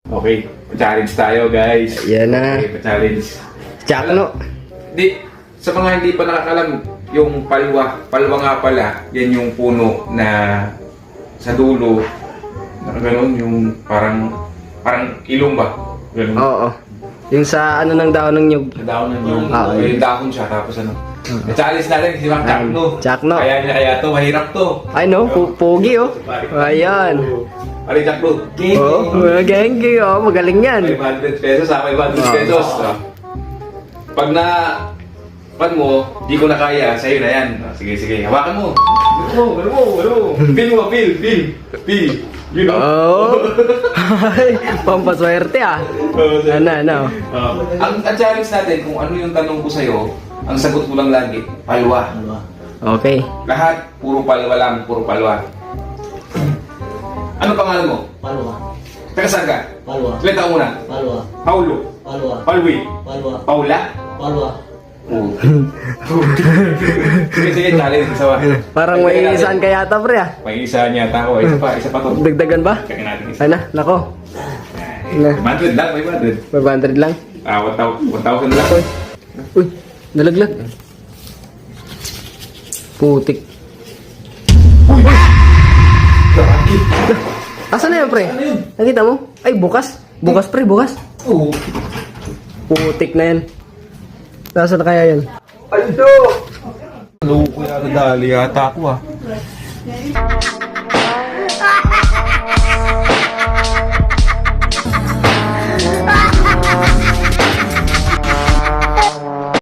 Okay, pa-challenge tayo guys. Yan na. Okay, pa-challenge. Chakno. Di, sa mga hindi pa nakakalam, yung palwa nga pala, yan yung puno na sa dulo, na gano'n, yung parang ilong ba? Ganun. Oo. Yung sa ano ng daon ng nyug. Yung dahon ng yung, Yun. yung dahon siya, tapos ano. Na-challenge natin, si Mang Chakno. Chakno. Kaya to, mahirap to. Ay no, pogi oh. Ayan. Pari Chakno. Oh, gengi oh, magaling yan. 500 pesos ha, 500 pesos. Pag pag mo, di ko na kaya, sa'yo na yan. Sige, hawakan mo. Ano mo. Feel mo, feel. You know? Oh. Ay, pampaswerte ah. Ano. Ang challenge natin, kung ano yung tanong ko sa'yo, ang sagot mo lang lagi, palwa. Okay. Lahat, puro palwa lang, puro palwa. Ano pangalan mo? Palwa. Taga saan ka? Palwa. Ilan taon mo na? Palwa. Paulo. Palwa. Palwi. Palwa. Paula? Palwa. Oo. Sige, challenge. Isa pa. Parang may isaan ka yata pre ah. May isa niya ako. Isa pa to. Dagdagan ba? Kaya natin isa. Ay na, nako. Na. 500 lang, 500. 500 lang. 1,000 lang. Uy, nalaglag. Putik. Asan na yan pre? Ano yun? Nakita mo? Ay, bukas. Bukas pre, bukas. Oo. Putik na yan. Nasaan na kaya yan? Loko yata dali yata ako ah.